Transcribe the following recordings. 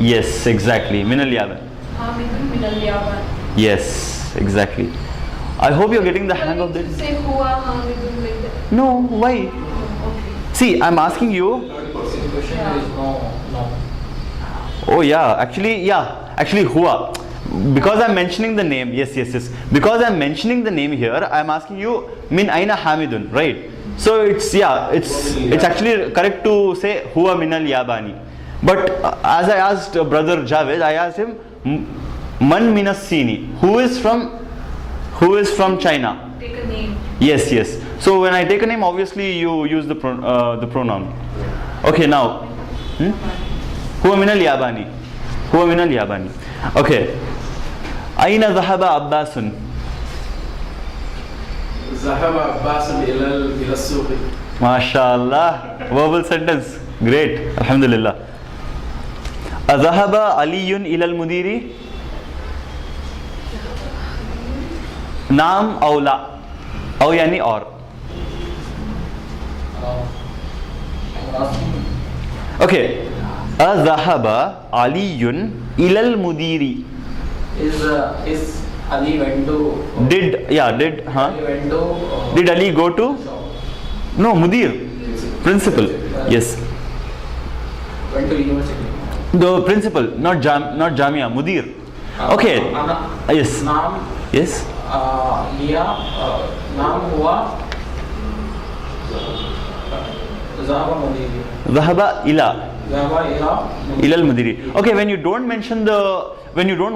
Yes, exactly. Min al-yaban. Hamidun min al-yaban. Yes, exactly. I hope you're getting the hang of But this. say huwa hamidun like that. No, why? Okay. See, I'm asking you. Third person question there is no. Oh yeah, actually huwa. Because I'm mentioning the name, yes. Because I'm mentioning the name here, I'm asking you min aina hamidun, right? So it's actually correct to say huwa min al-yabani. But as I asked brother Javed, I asked him man min as-sini, who is from China? Take a name. Yes. So when I take a name, obviously you use the pronoun. Okay, now huwa min al-yabani. Okay. Aina dhahaba Abbasun? ذهب عباس إلى السوق. MashaAllah. Verbal sentence. Great. Alhamdulillah. Adhahaba Aliyun ila al-mudiri? Naam aw la? Aw yani or? Okay. Adhahaba Aliyun ila al-mudiri? Is Ali went to? Did Ali went to. Did Ali go to? Shop. No, mudir. Principal. Yes. Went to university. The principal, not Jamia, mudir. Okay. Yes. नाम Yes. लिया नाम हुआ ज़हाबा मुदीरी Dhahaba ila ज़हाबा ilal mudiri. Okay, when you don't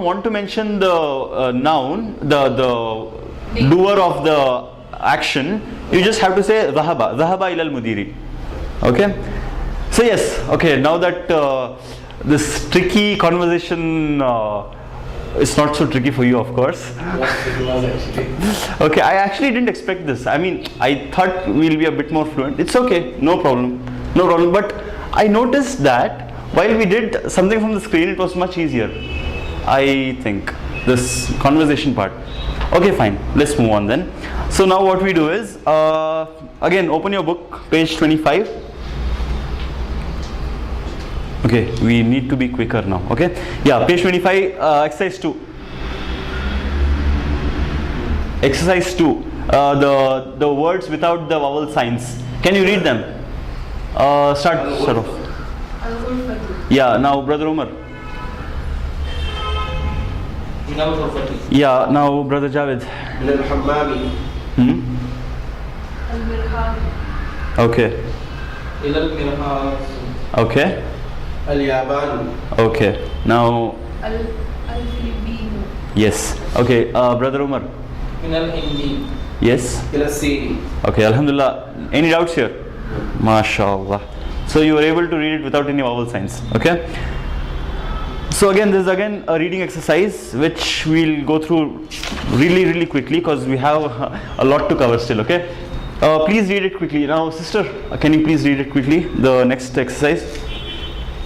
want to mention the noun, the doer of the action, you just have to say dhahaba ilal mudiri. Okay. So yes. Okay. Now that this tricky conversation is not so tricky for you, of course. Okay, I actually didn't expect this. I mean, I thought we'll be a bit more fluent. It's okay, no problem. But I noticed that while we did something from the screen, it was much easier. I think this conversation part. Okay, fine. Let's move on then. So now what we do is, again, open your book, page 25. Okay, we need to be quicker now. Okay, yeah, page 25, exercise 2. Exercise 2. The words without the vowel signs. Can you read them? Start off. Al-Ghurfatu. Yeah, now brother Umar. من الغرفة Yeah, now brother Javed. من الحمام Al-Mirhad. Okay. إلى المرحاض Okay. اليابان Okay. Now, Al-Filipino. yes. Okay, brother Umar. من الهند Yes. إلى الصين. Okay, Alhamdulillah. Any doubts here? MashaAllah. So you were able to read it without any vowel signs. Okay. So again, this is again a reading exercise which we'll go through really quickly because we have a lot to cover still. Okay. Please read it quickly. Now, sister, can you please read it quickly? The next exercise.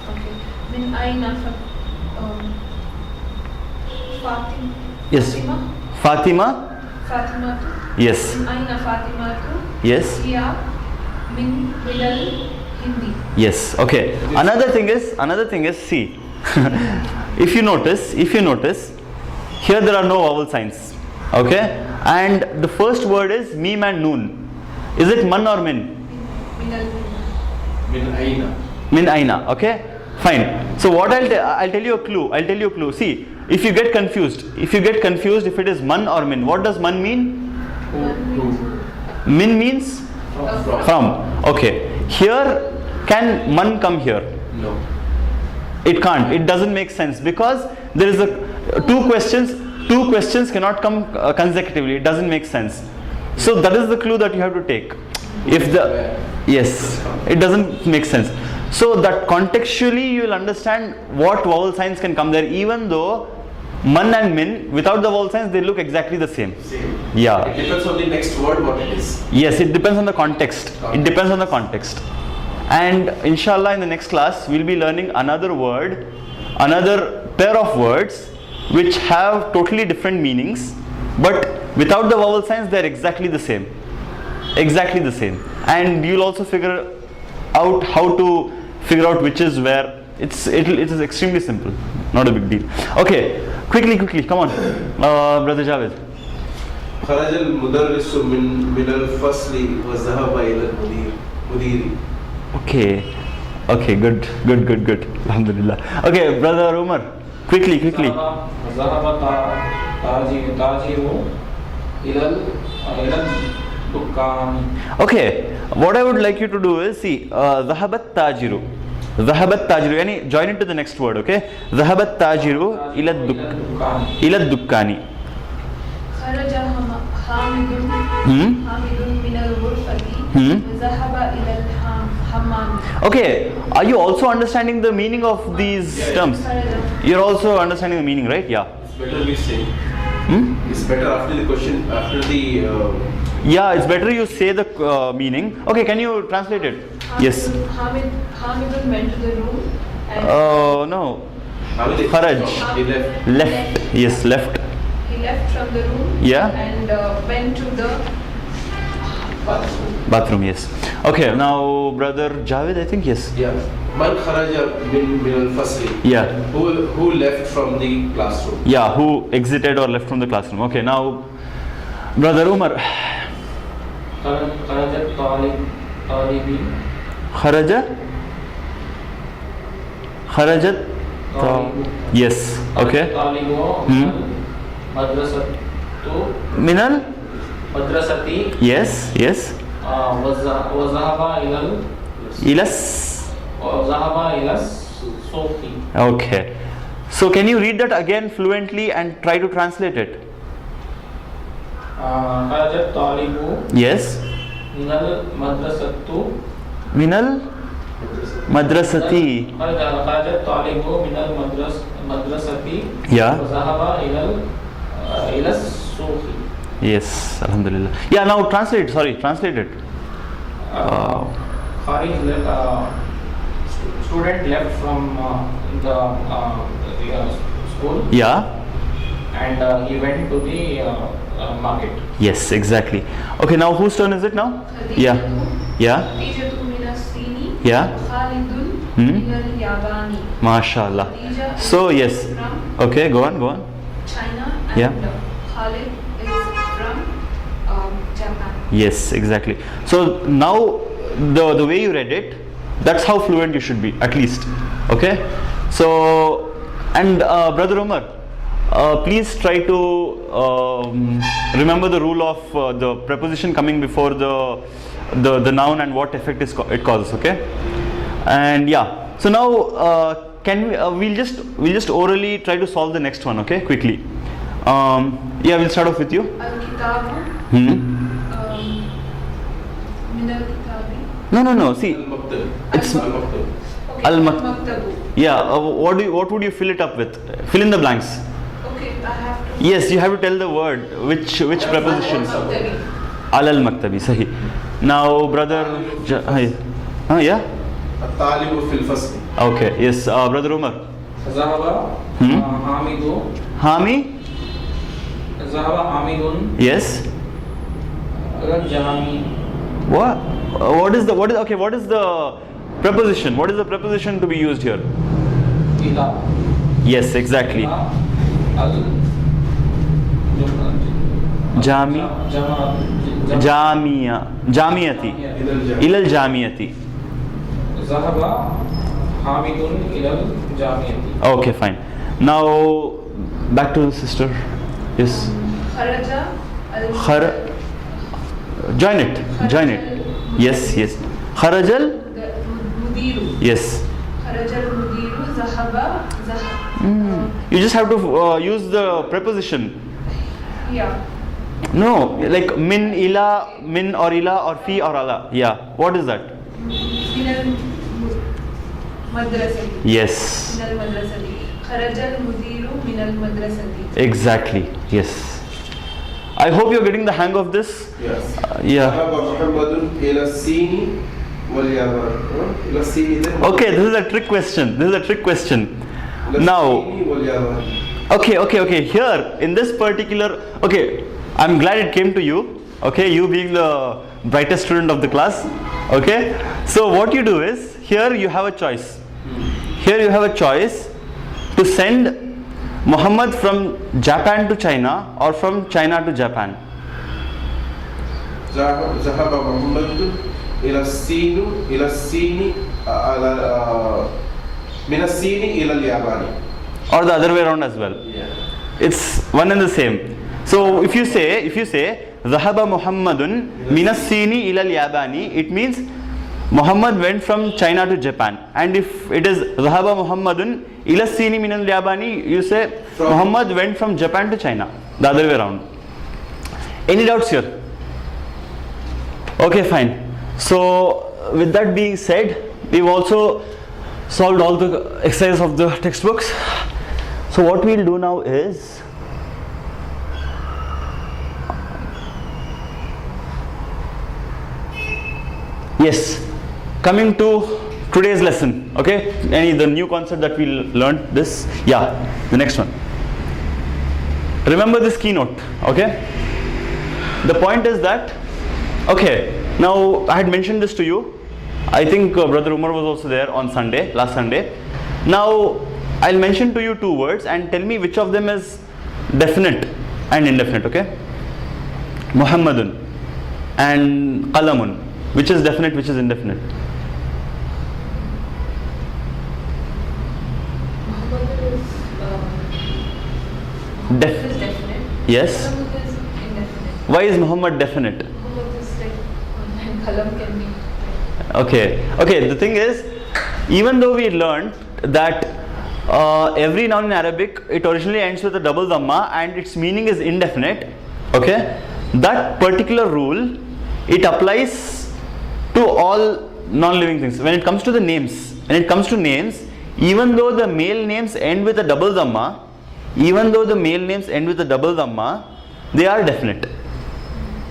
Okay. Min aina Fatima. Yes. Fatima. Fatima. Yes. Min aina Fatima. Yes. Hiya min Bilal Hindi. Yes. Okay. Another thing is, see, if you notice, here there are no vowel signs. Okay. And the first word is mim and noon. Is it man or min? Bilal. من أين؟ Min aina. Okay. Fine. So what I'll tell you a clue. See, if you get confused, if it is man or min, what does man mean? Min means from. Okay. Here, can man come here? No. It can't. It doesn't make sense because there is two questions cannot come consecutively. It doesn't make sense. So that is the clue that you have to take. Yes, it doesn't make sense. So that contextually you will understand what vowel signs can come there, even though man and min without the vowel signs they look exactly the same. Yeah. It depends on the next word what it is. Yes, it depends on the context. And inshallah in the next class we'll be learning another pair of words which have totally different meanings, but without the vowel signs they're exactly the same. And you'll also figure out how to figure out which is where it is extremely simple, not a big deal. Okay, quickly, come on, brother Javed. خرج المدرس من الفصل وذهب إلى المدير. Okay, good. Alhamdulillah. Okay, brother Umar, quickly. ذهب تاجر إلى الدكان. Okay, what I would like you to do is see, ذهب التاجر يعني join it to the next word, okay? ذهب التاجر إلى الدكان. خرج حامد من الغرفة وذهب إلى الحمام. Okay, are you also understanding the meaning of these terms? You're also understanding the meaning, right? Yeah. It's better we say. It's better after the question, after the. Yeah, it's better you say the meaning. Okay, can you translate it? Yes. Hamidun went to the room and No. Kharaj. Kharaj. He left. Left. Yes, left. he left from the room Yeah. and went to the Bathroom, yes. Okay, now brother Javed, I think, yes. Yeah. Man kharaja min al-fasli. Yeah. Who left from the classroom? Yeah, who exited or left from the classroom. Okay, now brother Umar. خرج طالبي. Kharajat. Yes. Okay. طالب مدرسة Minal. مدرستي. Yes. وذهب إلى السوق. Okay. So can you read that again fluently and try to translate it? خرج الطالب Yes. من المدرسة. Minal madrasati. خرج الطالب من المدرسة. Yeah. وذهب إلى السوق. Yes. Alhamdulillah. Yeah. Now translate. Sorry. Translate it. Kharij student left from the school. Yeah. And he went to the market. Yes. Exactly. Okay. Now whose turn is it now? Yeah. Yeah. Khadijatu min as-Sini. Yeah. Khalidun Hmm. min al-Yabani. MashaAllah. Khadija So is yes. from Okay. Go on. China and Yeah. Khalid is from Japan. Yes, exactly. So now the way you read it, that's how fluent you should be, at least. Okay. So and brother Umar, please try to remember the rule of the preposition coming before the noun and what effect it causes. Okay. And yeah. So now can we we'll just orally try to solve the next one. Okay, quickly. Yeah, we'll start off with you. Al-Kitabu Hmm. min al-Kitabi. No. See, Al-Maktab. It's- Al-Maktab. Okay, Al-Mak- Maktabu. yeah. What would you fill it up with? Fill in the blanks. Okay, I have to. Yes, you have to tell the word. Which preposition? Maktabi. Al maktabi. Sahi. Now, brother. Yeah. الطالب في الفصل. Okay. Yes, brother Umar. ذهب حامد. Hami. ذهب حامد Yes. إلى الجامع. What is the preposition? What is the preposition to be used here? إلى. Yes, exactly. Jamiati. Ilal Jamiati. ذهب حامد إلى الجامعة. Okay, fine. Now back to the sister. Yes. Kharaja Khar. Join it. Yes. Kharajal. Mudiru. Yes. Kharajal Mudiru Zahaba. You just have to use the preposition. Yeah. No, like min, ila, min or ila or fi or ala. Yeah. What is that? Minal madrasati. Yes. Minal madrasati. Kharajal Mudiru minal madrasati. Exactly. Yes. I hope you're getting the hang of this. Yes. Yeah. ذهب محمد إلى الصين واليابان. إلى الصين إذن. Okay, this is a trick question. إلى Now, الصين واليابان. okay. Here, in this particular, okay, I'm glad it came to you. Okay, you being the brightest student of the class. Okay, so what you do is, here you have a choice. here you have a choice to send Muhammad from Japan to China or from China to Japan. ذهب محمد إلى الصين من الصين إلى اليابان. Or the other way around as well. Yeah. It's one and the same. So if you say ذهب محمد من الصين إلى اليابان, it means Muhammad went from China to Japan. And if it is ذهب محمد إلى الصين من اليابان, you say Muhammad went from Japan to China. The other way around. Any doubts here? Okay, fine. So with that being said, we've also solved all the exercises of the textbooks. So what we'll do now is, yes, coming to today's lesson. Okay, the new concept that we learned this, the next one. Remember this keynote. Okay, the point is that, okay, now I had mentioned this to you. I think Brother Umar was also there on last Sunday. Now I'll mention to you two words and tell me which of them is definite and indefinite. Okay, Muhammadun and Qalamun. Which is definite, which is indefinite? Muhammad is definite. Yes. Muhammad is indefinite. Why is Muhammad definite? Muhammad is like, and Kalam can be. Okay, the thing is, even though we learned that every noun in Arabic, it originally ends with a double dhamma and its meaning is indefinite, okay, that particular rule, it applies to all non-living things. When it comes to names, even though the male names end with a double dhamma, they are definite.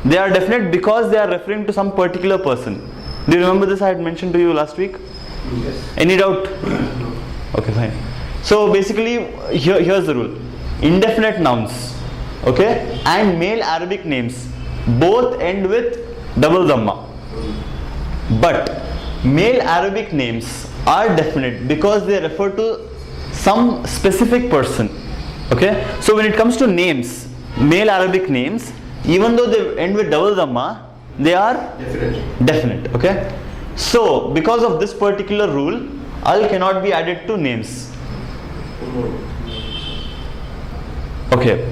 They are definite because they are referring to some particular person. Do you remember this? I had mentioned to you last week. Yes. Any doubt? Okay, fine. So basically, here's the rule: indefinite nouns, okay, and male Arabic names both end with double dhamma. But male Arabic names are definite because they refer to some specific person. Okay, so when it comes to names, male Arabic names, even though they end with double dhamma, they are definite. Okay, so because of this particular rule, al cannot be added to names. Okay,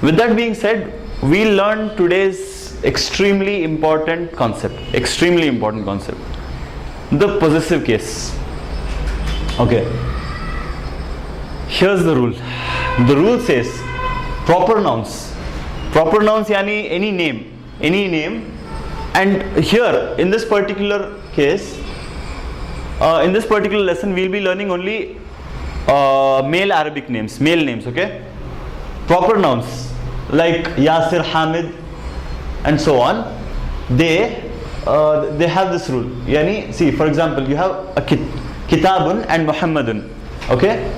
with that being said, we learned today's extremely important concept, the possessive case. Okay, here's the rule. The rule says proper nouns yani any name, and here in this particular case, in this particular lesson we'll be learning only male Arabic names, okay. Proper nouns like Yasir, Hamid and so on, they have this rule. Yani, see, for example, you have a Kitabun and Muhammadun, okay,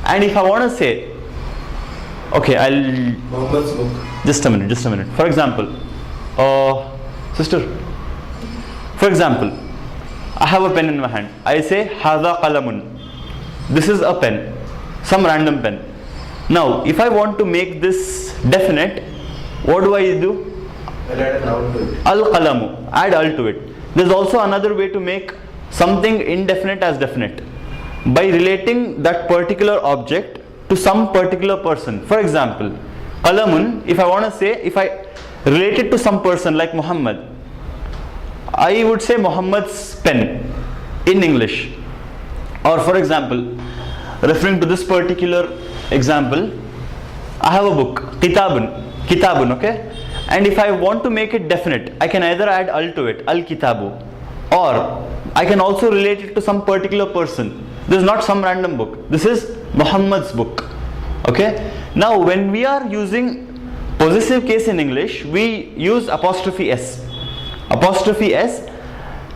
and if I want to say, okay, Muhammad's book. Just a minute. For example, sister, for example, I have a pen in my hand. I say Hadha Qalamun. This is a pen, some random pen. Now, if I want to make this definite, what do I do? I'll add a noun to it. Al-Qalamu, add al to it. There's also another way to make something indefinite as definite, by relating that particular object to some particular person. For example, Qalamun, if I want to say, if I relate it to some person like Muhammad, I would say Muhammad's pen in English. Or for example, referring to this particular example, I have a book, Kitabun, okay? And if I want to make it definite, I can either add al to it, al-kitabu, or I can also relate it to some particular person. This is not some random book. This is Muhammad's book. Okay? Now, when we are using possessive case in English, we use apostrophe S.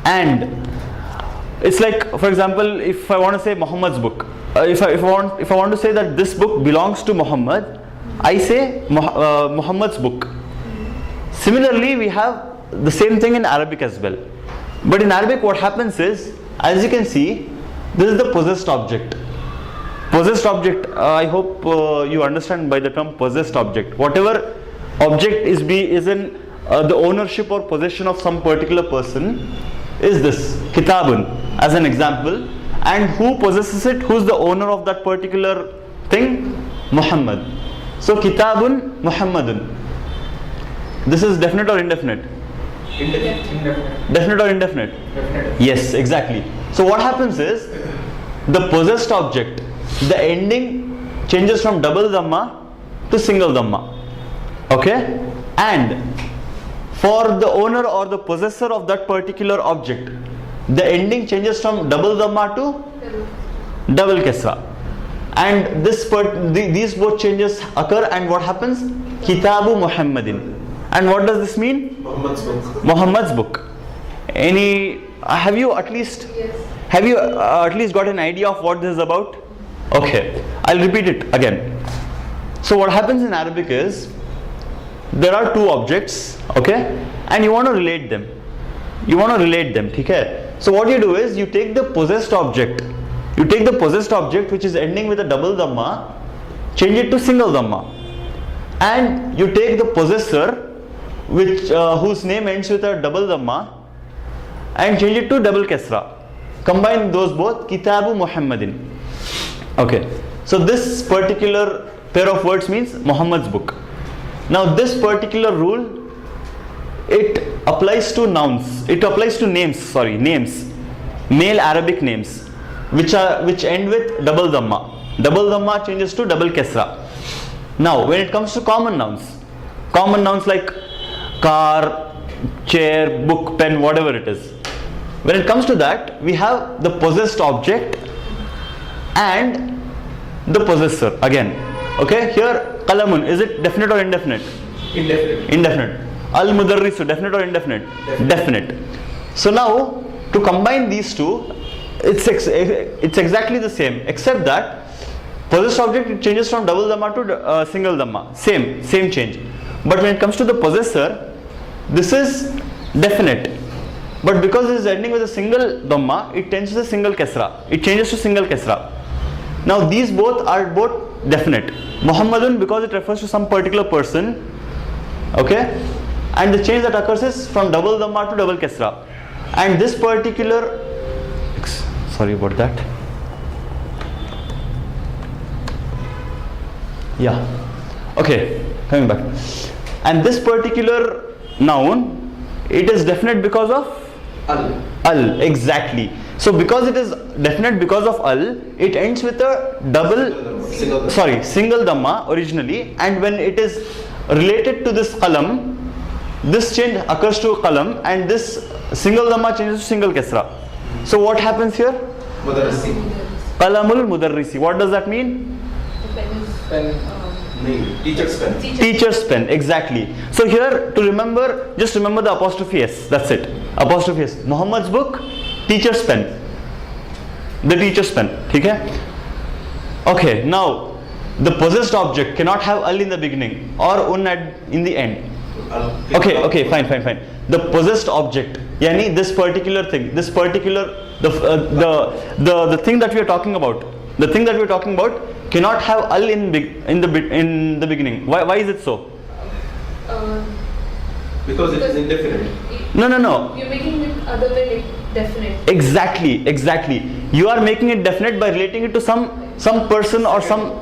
And it's like, for example, if I want to say Muhammad's book, if I want to say that this book belongs to Muhammad, I say Muhammad's book. Similarly, we have the same thing in Arabic as well. But in Arabic, what happens is, as you can see, This is the possessed object. Possessed object, I hope you understand by the term possessed object. Whatever object is in the ownership or possession of some particular person is this, kitabun, as an example. And who possesses it? Who's the owner of that particular thing? Muhammad. So kitabun Muhammadun. This is definite or indefinite? Indefinite. Definite or indefinite? Definite. Yes, exactly. So what happens is, the possessed object, the ending changes from double dhamma to single dhamma. Okay? And for the owner or the possessor of that particular object, the ending changes from double dhamma to double kasra. And these both changes occur, and what happens? Kitabu Muhammadin. And what does this mean? Muhammad's book. Muhammad's book. Have you at least got an idea of what this is about? Okay, I'll repeat it again. So what happens in Arabic is, there are two objects, okay, and you want to relate them. Okay? So what you do is, you take the possessed object. You take the possessed object which is ending with a double dhamma, change it to single dhamma, and you take the possessor whose name ends with a double dhamma and change it to double kasra. Combine those both, Kitabu Muhammadin. Okay, so this particular pair of words means Muhammad's book. Now this particular rule, it applies to nouns. It applies to names, male Arabic names, which end with double dhamma. Double dhamma changes to double kasra. Now when it comes to common nouns like car, chair, book, pen, whatever it is, when it comes to that, we have the possessed object and the possessor again. Okay, here qalamun, is it definite or indefinite? Indefinite. Al mudarrisu, definite or indefinite? Definite. So now, to combine these two, it's exactly the same, except that possessed object, it changes from double dhamma to single dhamma. Same change. But when it comes to the possessor, this is definite. But because it is ending with a single dhamma, it tends to the single kasra. It changes to single kasra. Now these both are definite. Muhammadun, because it refers to some particular person, okay, and the change that occurs is from double dhamma to double kasra. And this particular, sorry about that. Yeah. Okay, coming back. And this particular noun, it is definite because of al. Exactly. So because it is definite because of al, it ends with a single dhamma originally, and when it is related to this qalam, this change occurs to qalam, and this single dhamma changes to single kasra. So what happens here? Mudarrisi. Qalamul mudarrisi. What does that mean? Teacher's pen. Teacher's pen, exactly. So here, to remember, just remember the apostrophe S. That's it. Apostrophe S. Muhammad's book, teacher's pen. The teacher's pen. Okay? Okay, now the possessed object cannot have al in the beginning or un in the end. Okay, fine. The possessed object, yani this particular thing, the thing that we are talking about, cannot have al in the beginning. Why is it so? Because it is indefinite. No. You're making it other way, like definite. Exactly. You are making it definite by relating it to some person or some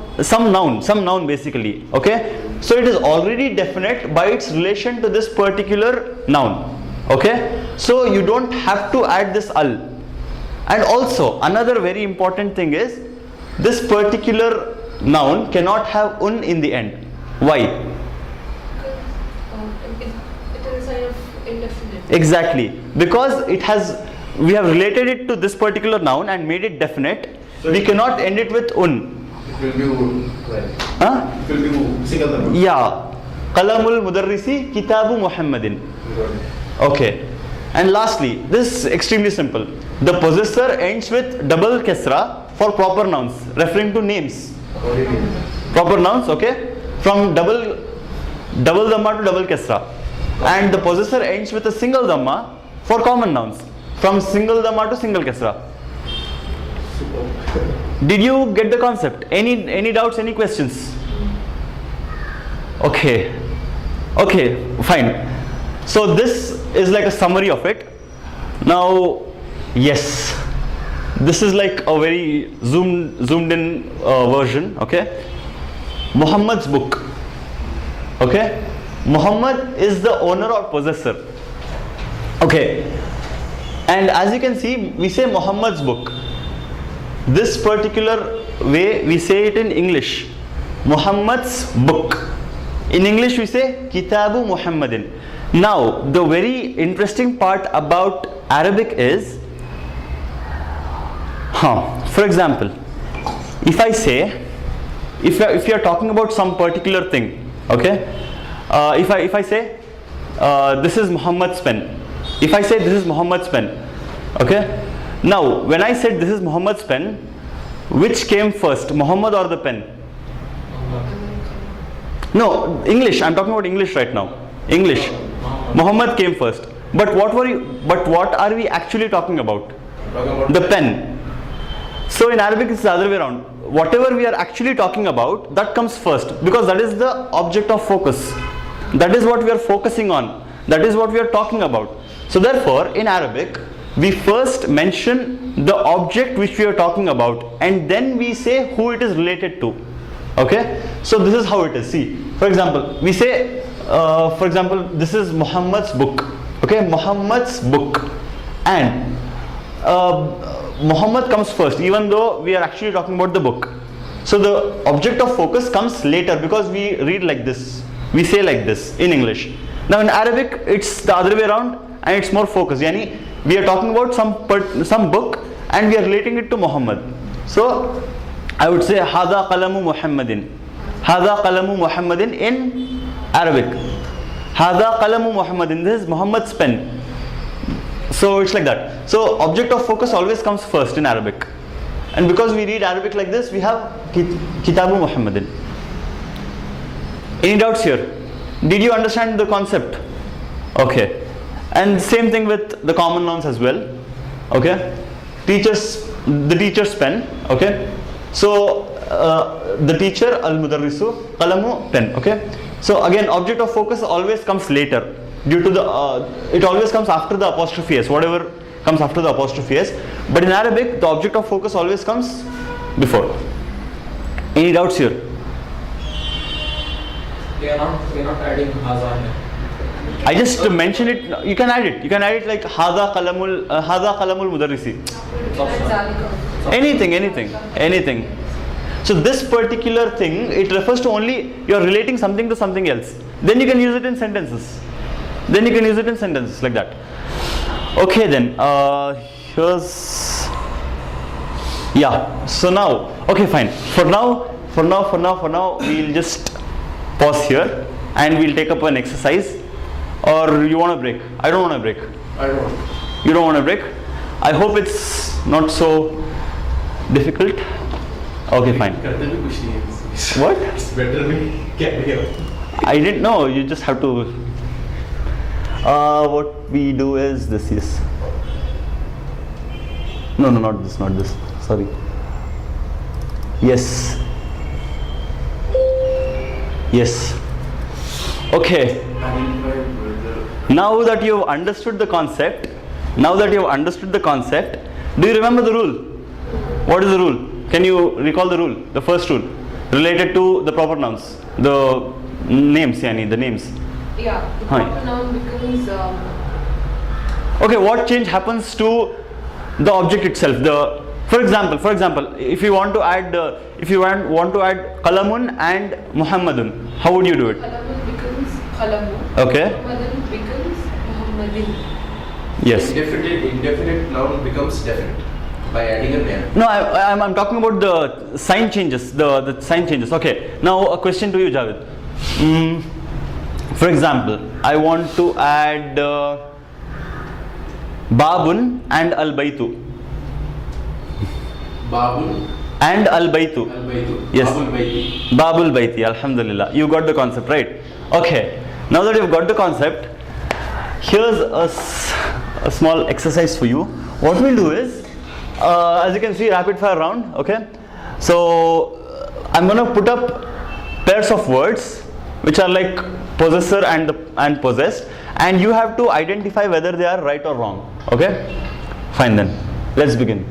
noun basically. Okay, so it is already definite by its relation to this particular noun. Okay, so you don't have to add this al. And also another very important thing is, this particular noun cannot have un in the end. Why? It is a sign of indefinite. Exactly, because we have related it to this particular noun and made it definite. So we cannot end it with un. It will be right. Huh? It will be single number. Yeah. Qalamul mudarrisi kitabu Muhammadin. Okay. And lastly, this is extremely simple. The possessor ends with double kasra for proper nouns, referring to names. Proper nouns, okay? From double dhamma to double kasra. And the possessor ends with a single dhamma for common nouns, from single dhamma to single kasra. Did you get the concept? Any doubts, any questions? Okay, fine. So this is like a summary of it. Now, yes, this is like a very zoomed in version. Okay, Muhammad's book. Okay, Muhammad is the owner or possessor. Okay, and as you can see, we say Muhammad's book. This particular way we say it in English, Muhammad's book. In English we say Kitabu Muhammadin. Now the very interesting part about Arabic is, for example, if I say, if you are talking about some particular thing, okay, if I say this is Muhammad's pen, if I say this is Muhammad's pen, okay, now when I said this is Muhammad's pen, which came first, Muhammad or the pen? No, English. I'm talking about English right now. English. Muhammad came first. But what are we actually talking about? The pen. So in Arabic it's the other way around. Whatever we are actually talking about, that comes first, because that is the object of focus. That is what we are focusing on. That is what we are talking about. So therefore, in Arabic, we first mention the object which we are talking about, and then we say who it is related to. Okay, so this is how it is. See, for example, we say, for example, this is Muhammad's book. Okay, Muhammad's book, and Muhammad comes first, even though we are actually talking about the book. So the object of focus comes later, because we read like this, we say like this in English. Now in Arabic, it's the other way around, and it's more focused. Yani, we are talking about some book, and we are relating it to Muhammad. So I would say Hada Qalamu Muhammadin. Hada Qalamu Muhammadin in Arabic. Hada Qalamu Muhammadin. This is Muhammad's pen. So it's like that. So object of focus always comes first in Arabic. And because we read Arabic like this, we have Kitabu Muhammadin. Any doubts here? Did you understand the concept? Okay. And same thing with the common nouns as well. Okay. The teacher's pen. Okay. So the teacher, al-mudarrisu, qalamu, pen. Okay. So again, object of focus always comes later, due to the it always comes after the apostrophe s, whatever comes after the apostrophe s. But in Arabic, the object of focus always comes before. Any doubts here? We are not adding haza here. I just mentioned it. You can add it. You can add it like hada qalamul mudarrisi. Anything. So this particular thing, it refers to only you are relating something to something else. Then you can use it in sentences. Like that. Okay then. Here's, yeah. So now, okay, fine. For now, we'll just pause here and we'll take up an exercise. Or you want a break? I don't want a break. I don't. You don't want a break? I hope it's not so difficult. Okay, fine. What? It's better we get here. I didn't know. You just have to. What we do is this. Yes. No, not this. Sorry. Yes. Okay. Now that you have understood the concept, do you remember the rule? What is the rule? Can you recall the rule? The first rule related to the proper nouns, the names, the names. Yeah, the proper noun becomes. Okay, what change happens to the object itself? For example, if you want to add qalamun and Muhammadun, how would you do it? Qalamun becomes qalamu. Okay. Muhammadun becomes Muhammadin. Yes. Indefinite noun becomes definite by adding a pen. No, I'm talking about the sign changes. The sign changes. Okay. Now a question to you, Javed. For example, I want to add Babun and Al-Baytu. Babul and Al-Baytu. Yes. Babul Bayti. Alhamdulillah. You got the concept, right? Okay. Now that you've got the concept, here's a small exercise for you. What we'll do is, as you can see, rapid fire round. Okay, so I'm gonna put up pairs of words which are like possessor and possessed, and you have to identify whether they are right or wrong. Okay, fine then. Let's begin.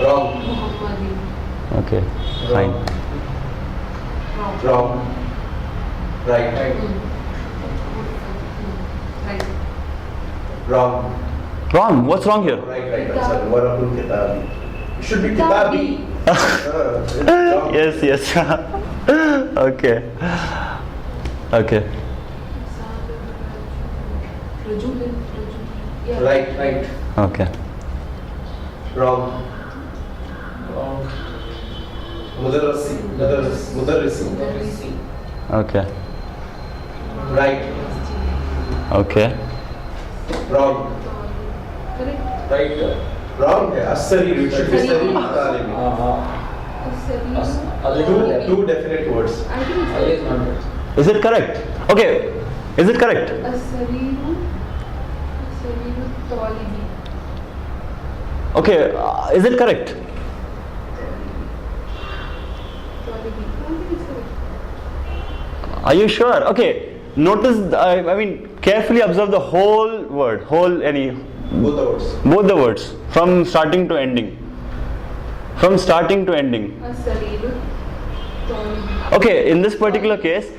Wrong. Muhammadi. Okay, fine. Wrong. Right. Right. Wrong. Wrong. What's wrong here? Right. I'm sorry. Warahul Kitabi. It should be Kitabi. Wrong. Yes. Okay. Okay. Rajulin. Yeah. Right. Okay. Wrong. Wrong. Mudarrisi. Mudarrisi. Okay. Right. Okay. Wrong. Correct. Right. Wrong. Asari. It should be Sari. Asariru. Two definite words. I think it's Ali is not right. Is it correct? Okay. Is it correct? Asariru Talibi. Okay. Is it correct? Talibi. I think it's correct. Are you sure? Okay. Notice. I mean, carefully observe the whole word. Both the words. Both the words from starting to ending. From starting to ending. Asariru Talibi. Okay. In this particular case,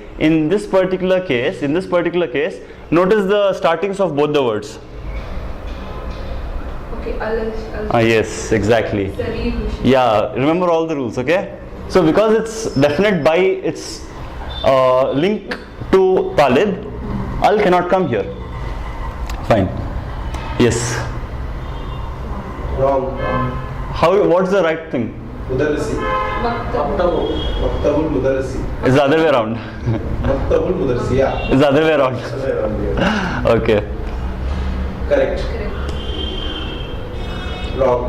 notice the startings of both the words. Okay. Yes, exactly. Sariru. Yeah, remember all the rules, okay? So because it's definite by its link to Talib, Al cannot come here. Fine. Yes. Wrong. What's the right thing? Mudarrisi. Maktabu. Maktabul Mudarrisi. It's the other way around. Maktabul Mudarrisi. Yeah. It's the other way around. Other way around here. Okay. Correct. Correct. Wrong.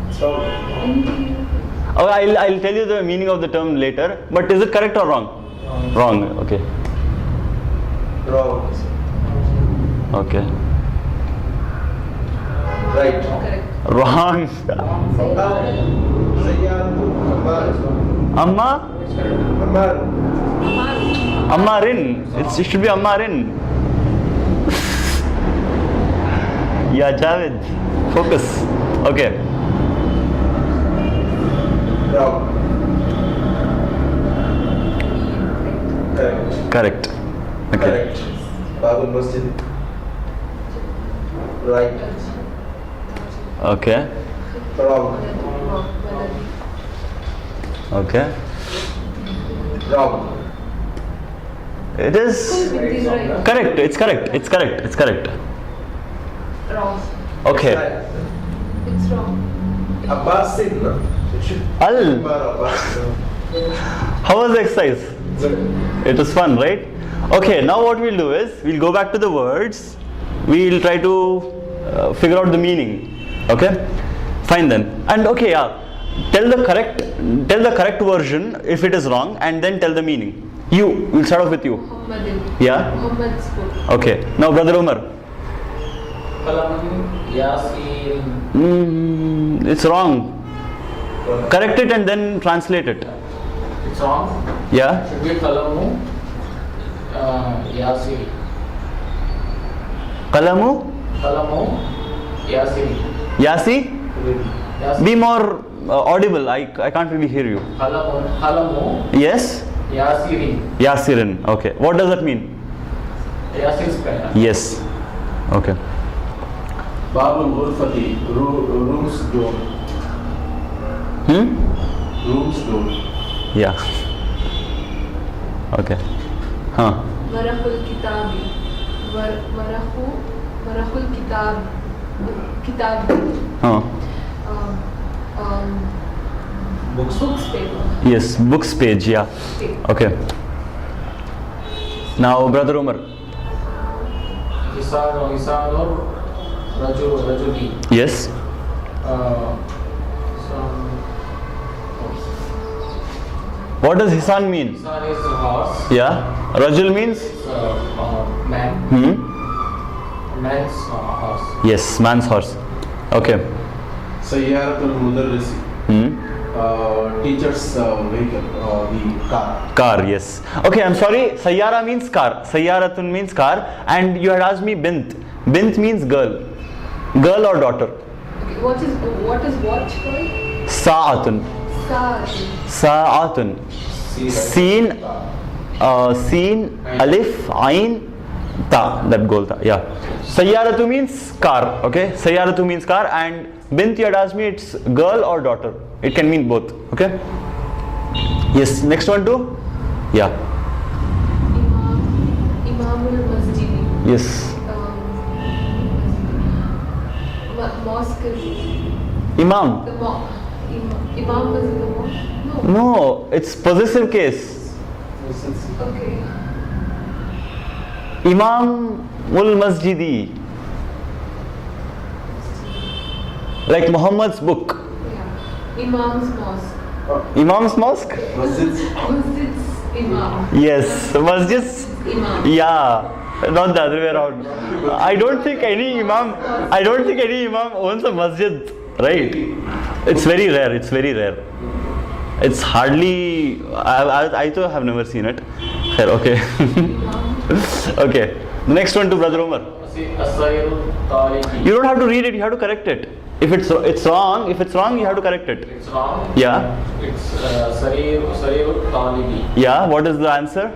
It's wrong. Oh, I'll tell you the meaning of the term later. But is it correct or wrong? Wrong. Okay. Wrong. Okay. Right. Correct. Wrong. Sayyadu. Amma? Ammar. Ammarin. It should be Ammarin. Yeah, Javed. Focus. Okay. Wrong. Correct. Correct. Okay. Correct. Babul Masjid. Right. Okay. Wrong. Okay. Wrong. It is Right. correct. It's correct. Wrong. Okay. Right. It's wrong. Abbasid. No? It should. Al. Abbasid. How was the exercise? Good. It was fun, right? Okay, now what we'll do is we'll go back to the words. We'll try to figure out the meaning. Okay? Fine then. And okay, yeah. Tell the correct version if it is wrong, and then tell the meaning. We'll start off with you. Muhammadin. Yeah? Muhammad spoke. Okay. Now, Brother Umar. Kalam Yasin. It's wrong. Correct it and then translate it. It's wrong. Yeah? Should be Kalamu Yasin. Kalamu? Kalamu Yasin. Yasi? Yasin. Be more audible. I can't really hear you. Kalamu Yes? Yasirin. Yasirin. Okay. What does that mean? Yasin's pen. Yes. Okay. Babul Ghurfati. Rooms door. Rooms door. Yeah. Okay. Huh. Warahul Kitabi. Warahul Kitab. Kitab. Huh. Books. Books paper. Yes. Books page. Yeah. Okay. Now, Brother Umar. Hisan or Rajuli. Yes. What does Hisan mean? Hisan is horse. Yeah. Rajul means Man. Man's horse. Yes, man's horse. Okay. Sayyaratul Mudarrisi. Teacher's vehicle, the car. Car, yes. Okay, I'm sorry. Sayyara means car. Sayyaratun means car. And you had asked me bint. Bint means girl. Girl or daughter. Okay, what is watch called? Sa'atun. Sa'atun. Seen, seen, alif, ain, ta. That golta. Yeah. Sayyaratu means car. Okay. Sayyaratu means car. And bint, you had asked me, it's girl or daughter. It can mean both. Okay. Yes. Next one too. Yeah. Imamul Masjid. Yes. Mosque is Imam. the Imam was in the mosque? No. No, it's possessive case. Okay. Imamul Masjidi. Like Muhammad's book. Yeah. Imam's mosque. Imam's mosque? Masjid's Masjid's Imam. Yes. Masjid's. Imam. Yeah. Not the other way around. I don't think any imam owns a masjid, right? It's very rare. It's very rare. It's hardly. I too have never seen it. Khair, okay. Okay. The next one to Brother Umar. As-Sayyarul Talibi. You don't have to read it. You have to correct it. If it's wrong, you have to correct it. It's wrong. Yeah. It's Sayyarul Talibi. Yeah. What is the answer?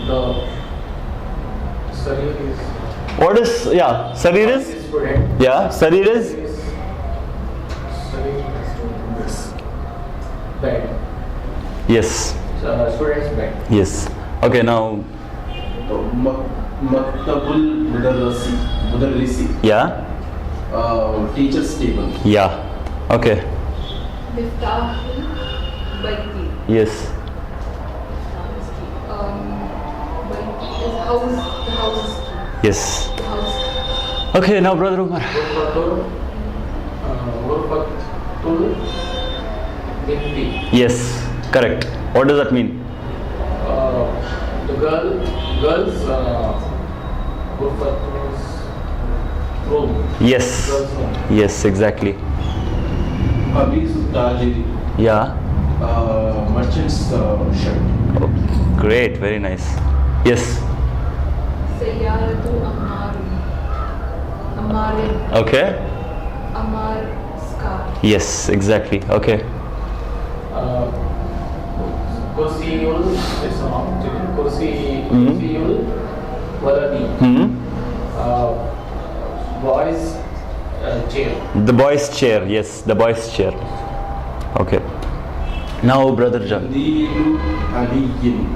The Sarir is. What is Sarir is? Student. Yeah. Sarir is. Sarir is bed. Yes. Student's bed. Yes. Okay. Now. Maktabul Mudarrisi. Yeah. Teacher's table. Yeah. Okay. Miftahul Baiti. Yes. Baiti is house. The house is key. Yes. The house. Okay. Now, Brother Umar. Ghurfatul Binti. Yes. Correct. What does that mean? The girls Ghurfat means room. Yes. Girls room. Yes. Exactly. Abizu Tajiri. Yeah. Merchant's shirt. Oh, great. Very nice. Yes. Sayyaratu Ammar. Ammar. Okay. Ammar scar. Yes. Exactly. Okay. Kursiyul is wrong. Kursiyul Waladi. Boys chair. The boy's chair. Yes. The boy's chair. Okay. Now, Brother Jan. Dilu Aliyin.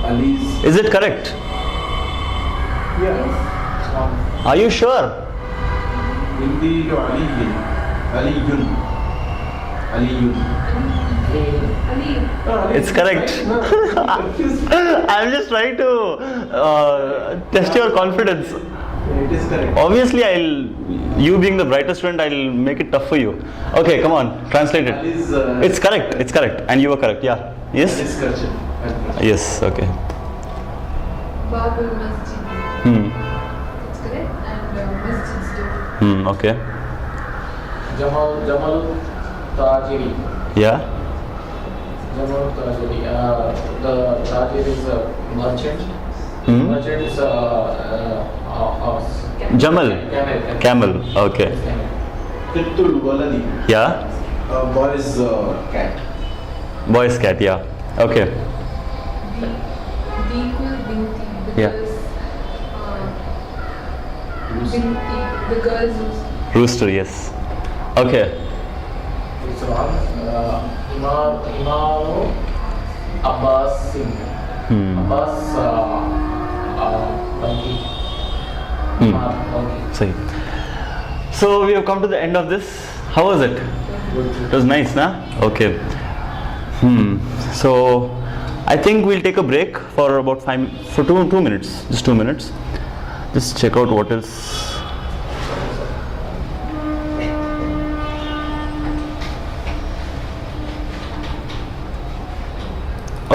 Ali's. Is it correct? Yeah. Are you sure? Dilu Aliyin. Aliyun. Ali. It's correct. I'm just trying to test your confidence. It is correct. Obviously, you being the brightest student, I'll make it tough for you. Okay, come on, translate it. Ali's, It's correct. It's correct, and you were correct. Yeah. Yes. Ali's culture. Yes. Okay. Babul Masjid. That's correct. And Masjid's door. Okay. Jamal Tajiri. Yeah. Jamal Tajiri. The Tajir is a merchant. Merchant is a horse. Jamal. Camel. Camel. Okay. Kittul Waladi. Yeah. Boy's cat. Boy's cat. Yeah. Okay. Deekul Binti. The Yeah. girls. Binti. The girls. Rooster. Yes. Okay. It's wrong. Imam Abbas Singh. Abbas Banki. Sorry. So we have come to the end of this. How was it? It was nice, nah? Okay. So I think we'll take a break for about 2 minutes. Just 2 minutes. Just check out what else.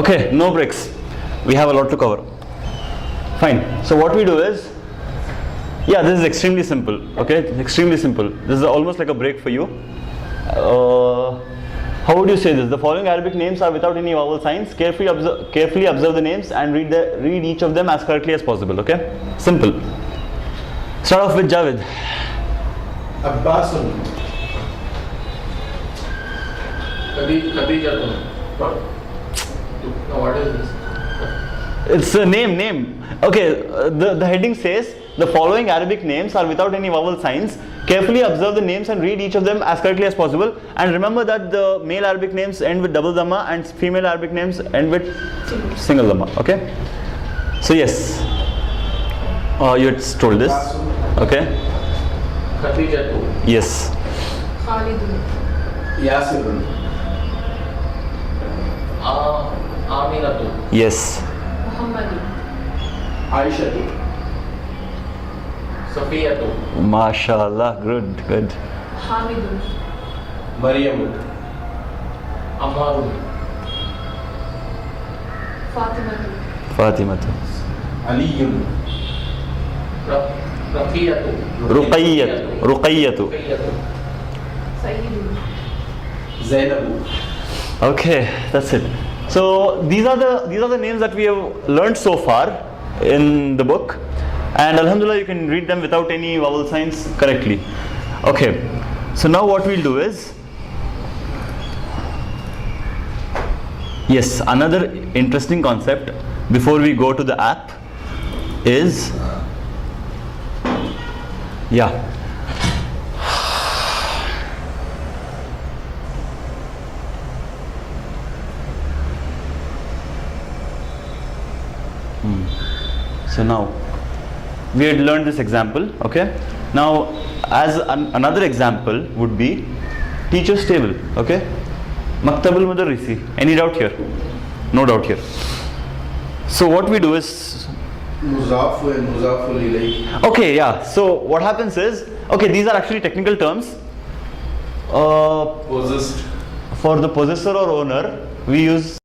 Okay, no breaks. We have a lot to cover. Fine. So what we do is, yeah, this is extremely simple. Okay, it's extremely simple. This is almost like a break for you. How would you say this? The following Arabic names are without any vowel signs. Carefully observe the names and read each of them as correctly as possible. Okay, simple. Start off with Javed. Abbasun. Khadijatun. What? No, what is this? It's a name. Okay, the heading says the following Arabic names are without any vowel signs. Carefully observe the names and read each of them as correctly as possible. And remember that the male Arabic names end with double dhamma and female Arabic names end with single dhamma. Okay. So yes, you had told this. Okay. Khadijatun. Yes. Khalidun. Yasirun. Aminatun. Yes. Muhammadun. Aishatu. Safiyatun. MashaAllah. Good. Hamidun. Maryamu. Ammarun. Fatimatun. Fatimatu. Aliyun. Raqiyatun. Ruqayyatu. Ruqayyatun. Sayyidun. Zainabu. Okay, that's it. So these are the names that we have learned so far in the book, and Alhamdulillah you can read them without any vowel signs correctly. Okay, so now what we'll do is, yes, another interesting concept before we go to the app is, yeah. So now we had learned this example. Okay, now as another example would be teacher's table. Okay, Maktabul Mudarrisi. Any doubt here? No doubt here. So what we do is, Muzafu and Muzaful ilayhi. okay, yeah, so what happens is, okay, these are actually technical terms. Possessed. For the possessor or owner we use